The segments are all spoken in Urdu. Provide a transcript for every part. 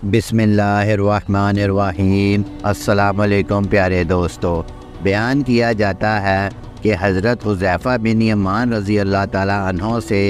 بسم اللہ الرحمن الرحیم۔ السلام علیکم پیارے دوستو۔ بیان کیا جاتا ہے کہ حضرت حذیفہ بن یمان رضی اللہ تعالیٰ عنہ سے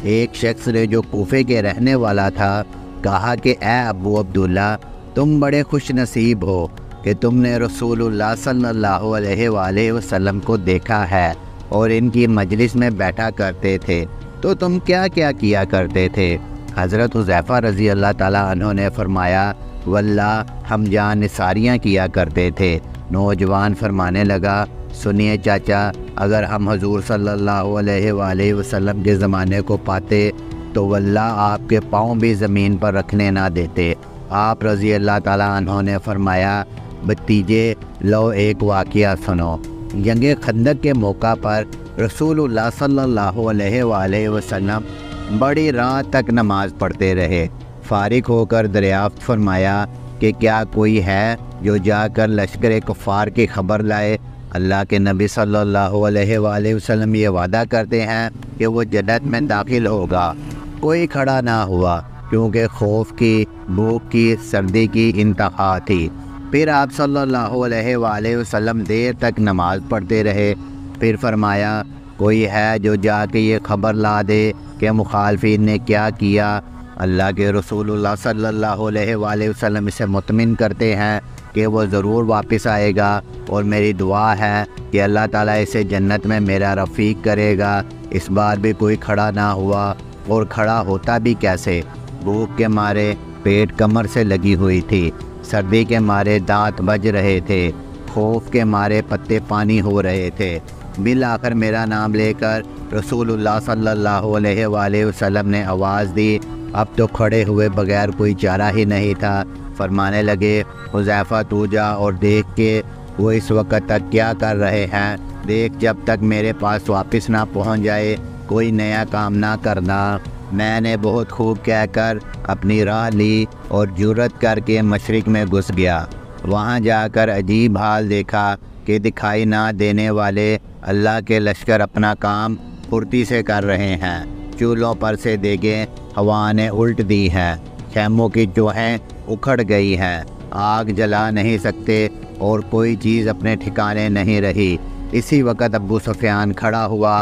ایک شخص نے جو کوفے کے رہنے والا تھا کہا کہ اے ابو عبداللہ، تم بڑے خوش نصیب ہو کہ تم نے رسول اللہ صلی اللہ علیہ وآلہ وسلم کو دیکھا ہے اور ان کی مجلس میں بیٹھا کرتے تھے، تو تم کیا کیا کیا کرتے تھے؟ حضرت حذیفہ رضی اللہ تعالیٰ عنہ نے فرمایا، واللہ ہم جان نثاریاں کیا کرتے تھے۔ نوجوان فرمانے لگا، سنیے چاچا، اگر ہم حضور صلی اللہ علیہ وآلہ وسلم کے زمانے کو پاتے تو واللہ آپ کے پاؤں بھی زمین پر رکھنے نہ دیتے۔ آپ رضی اللہ تعالیٰ عنہ نے فرمایا، بھتیجے لو ایک واقعہ سنو۔ جنگ خندق کے موقع پر رسول اللہ صلی اللہ علیہ وآلہ وسلم بڑی رات تک نماز پڑھتے رہے۔ فارغ ہو کر دریافت فرمایا کہ کیا کوئی ہے جو جا کر لشکر کفار کی خبر لائے؟ اللہ کے نبی صلی اللہ علیہ وآلہ وسلم یہ وعدہ کرتے ہیں کہ وہ جنت میں داخل ہوگا۔ کوئی کھڑا نہ ہوا کیونکہ خوف کی، بھوک کی، سردی کی انتہا تھی۔ پھر آپ صلی اللہ علیہ وآلہ وسلم دیر تک نماز پڑھتے رہے۔ پھر فرمایا، کوئی ہے جو جا کے یہ خبر لا دے کہ مخالفین نے کیا کیا؟ اللہ کے رسول اللہ صلی اللہ علیہ وآلہ وسلم اسے مطمئن کرتے ہیں کہ وہ ضرور واپس آئے گا، اور میری دعا ہے کہ اللہ تعالیٰ اسے جنت میں میرا رفیق کرے گا۔ اس بار بھی کوئی کھڑا نہ ہوا، اور کھڑا ہوتا بھی کیسے؟ بھوک کے مارے پیٹ کمر سے لگی ہوئی تھی، سردی کے مارے دانت بج رہے تھے، خوف کے مارے پتے پانی ہو رہے تھے۔ بالآخر میرا نام لے کر رسول اللہ صلی اللہ علیہ وآلہ وسلم نے آواز دی۔ اب تو کھڑے ہوئے بغیر کوئی چارہ ہی نہیں تھا۔ فرمانے لگے، حذیفہ تو جا اور دیکھ کہ وہ اس وقت تک کیا کر رہے ہیں، دیکھ جب تک میرے پاس واپس نہ پہنچ جائے کوئی نیا کام نہ کرنا۔ میں نے بہت خوب کہہ کر اپنی راہ لی اور جرأت کر کے مشرق میں گھس گیا۔ وہاں جا کر عجیب حال دیکھا کہ دکھائی نہ دینے والے اللہ کے لشکر اپنا کام پھرتی سے کر رہے ہیں۔ چولہوں پر سے دیگیں ہوا نے الٹ دی ہیں، خیموں کی چوہیں اکھڑ گئی ہیں، آگ جلا نہیں سکتے اور کوئی چیز اپنے ٹھکانے نہیں رہی۔ اسی وقت ابو سفیان کھڑا ہوا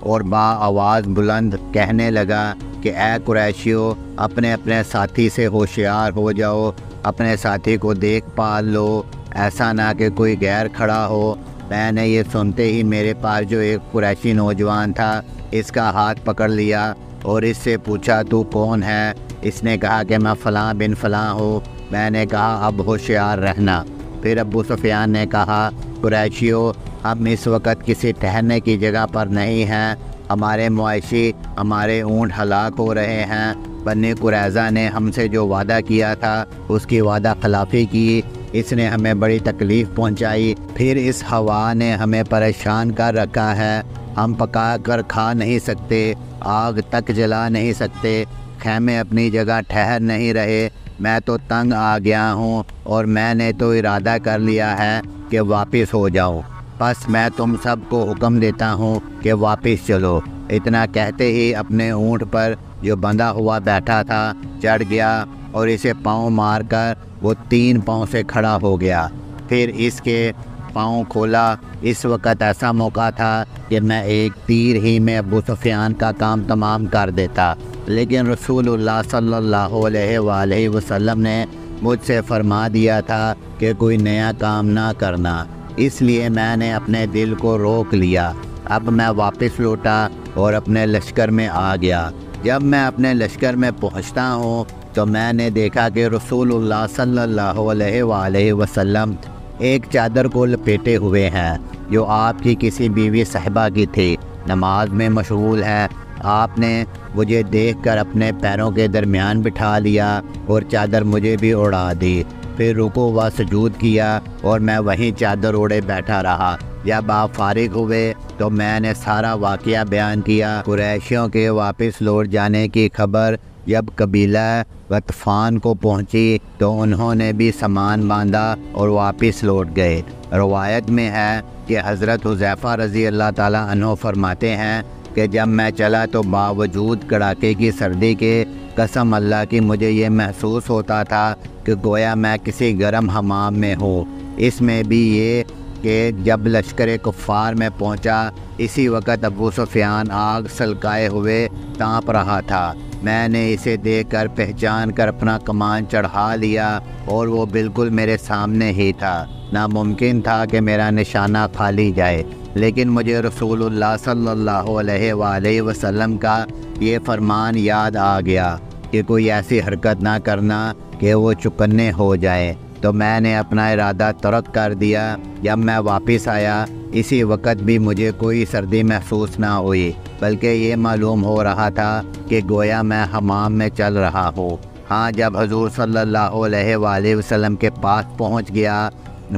اور با آواز بلند کہنے لگا کہ اے قریشیو، اپنے اپنے ساتھی سے ہوشیار ہو جاؤ، اپنے ساتھی کو دیکھ پال لو، ایسا نہ کہ کوئی غیر کھڑا ہو۔ میں نے یہ سنتے ہی میرے پاس جو ایک قریشی نوجوان تھا اس کا ہاتھ پکڑ لیا اور اس سے پوچھا، تو کون ہے؟ اس نے کہا کہ میں فلاں بن فلاں ہوں۔ میں نے کہا اب ہوشیار رہنا۔ پھر ابو سفیان نے کہا، قریشیو، ہم اس وقت کسی ٹہلنے کی جگہ پر نہیں ہیں، ہمارے مویشی، ہمارے اونٹ ہلاک ہو رہے ہیں۔ بنی قریظہ نے ہم سے جو وعدہ کیا تھا اس کی وعدہ خلافی کی، اس نے ہمیں بڑی تکلیف پہنچائی، پھر اس ہوا نے ہمیں پریشان کر رکھا ہے، ہم پکا کر کھا نہیں سکتے، آگ تک جلا نہیں سکتے، خیمے اپنی جگہ ٹھہر نہیں رہے۔ میں تو تنگ آ گیا ہوں اور میں نے تو ارادہ کر لیا ہے کہ واپس ہو جاؤں، بس میں تم سب کو حکم دیتا ہوں کہ واپس چلو۔ اتنا کہتے ہی اپنے اونٹ پر جو بندھا ہوا بیٹھا تھا چڑھ گیا اور اسے پاؤں مار کر وہ 3 پاؤں سے کھڑا ہو گیا۔ پھر اس کے پاؤں کھولا۔ اس وقت ایسا موقع تھا کہ میں ایک تیر ہی میں ابو سفیان کا کام تمام کر دیتا، لیکن رسول اللہ صلی اللہ علیہ وآلہ وسلم نے مجھ سے فرما دیا تھا کہ کوئی نیا کام نہ کرنا، اس لیے میں نے اپنے دل کو روک لیا۔ اب میں واپس لوٹا اور اپنے لشکر میں آ گیا۔ جب میں اپنے لشکر میں پہنچتا ہوں تو میں نے دیکھا کہ رسول اللہ صلی اللہ علیہ وآلہ وسلم ایک چادر کو لپیٹے ہوئے ہیں جو آپ کی کسی بیوی صاحبہ کی تھی، نماز میں مشغول ہے۔ آپ نے مجھے دیکھ کر اپنے پیروں کے درمیان بٹھا لیا اور چادر مجھے بھی اڑا دی، پھر رکوع و سجود کیا اور میں وہیں چادر اوڑے بیٹھا رہا۔ جب آپ فارغ ہوئے تو میں نے سارا واقعہ بیان کیا۔ قریشیوں کے واپس لوٹ جانے کی خبر جب قبیلہ غطفان کو پہنچی تو انہوں نے بھی سامان باندھا اور واپس لوٹ گئے۔ روایت میں ہے کہ حضرت حذیفہ رضی اللہ تعالیٰ عنہ فرماتے ہیں کہ جب میں چلا تو باوجود کڑاکے کی سردی کے قسم اللہ کی مجھے یہ محسوس ہوتا تھا کہ گویا میں کسی گرم حمام میں ہوں۔ اس میں بھی یہ کہ جب لشکر کفار میں پہنچا، اسی وقت ابو سفیان آگ سلکائے ہوئے تانپ رہا تھا۔ میں نے اسے دیکھ کر پہچان کر اپنا کمان چڑھا لیا اور وہ بالکل میرے سامنے ہی تھا۔ ناممکن تھا کہ میرا نشانہ کھا لی جائے، لیکن مجھے رسول اللہ صلی اللہ علیہ وآلہ وسلم کا یہ فرمان یاد آ گیا کہ کوئی ایسی حرکت نہ کرنا کہ وہ چکنے ہو جائے، تو میں نے اپنا ارادہ ترک کر دیا۔ جب میں واپس آیا، اسی وقت بھی مجھے کوئی سردی محسوس نہ ہوئی، بلکہ یہ معلوم ہو رہا تھا کہ گویا میں حمام میں چل رہا ہوں۔ ہاں، جب حضور صلی اللہ علیہ وآلہ وسلم کے پاس پہنچ گیا،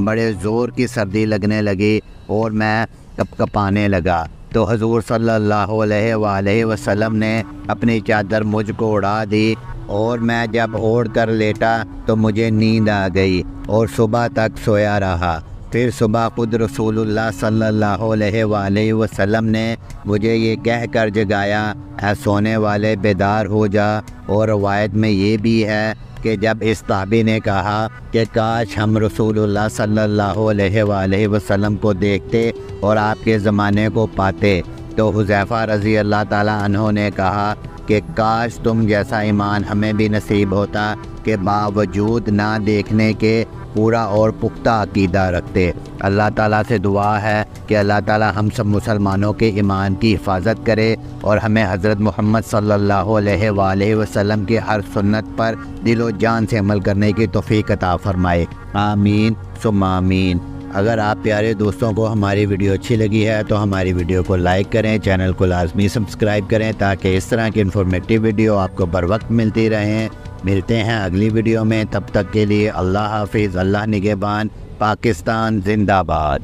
بڑے زور کی سردی لگنے لگی اور میں کپ کپانے لگا، تو حضور صلی اللہ علیہ وآلہ وسلم نے اپنی چادر مجھ کو اڑا دی اور میں جب اوڑھ کر لیٹا تو مجھے نیند آ گئی اور صبح تک سویا رہا۔ پھر صبح خود رسول اللہ صلی اللہ علیہ وآلہ وسلم نے مجھے یہ کہہ کر جگایا، اے سونے والے بیدار ہو جا۔ اور روایت میں یہ بھی ہے کہ جب اس صحابی نے کہا کہ کاش ہم رسول اللہ صلی اللہ علیہ وآلہ وسلم کو دیکھتے اور آپ کے زمانے کو پاتے، تو حذیفہ رضی اللہ تعالیٰ عنہ نے کہا کہ کاش تم جیسا ایمان ہمیں بھی نصیب ہوتا کہ باوجود نہ دیکھنے کے پورا اور پختہ عقیدہ رکھتے۔ اللہ تعالیٰ سے دعا ہے کہ اللہ تعالیٰ ہم سب مسلمانوں کے ایمان کی حفاظت کرے اور ہمیں حضرت محمد صلی اللہ علیہ وآلہ وسلم کی ہر سنت پر دل و جان سے عمل کرنے کی توفیق عطا فرمائے۔ آمین ثم آمین۔ اگر آپ پیارے دوستوں کو ہماری ویڈیو اچھی لگی ہے تو ہماری ویڈیو کو لائک کریں، چینل کو لازمی سبسکرائب کریں تاکہ اس طرح کی انفارمیٹیو ویڈیو آپ کو بر وقت ملتی رہیں۔ ملتے ہیں اگلی ویڈیو میں، تب تک کے لیے اللہ حافظ، اللہ نگہبان، پاکستان زندہ باد۔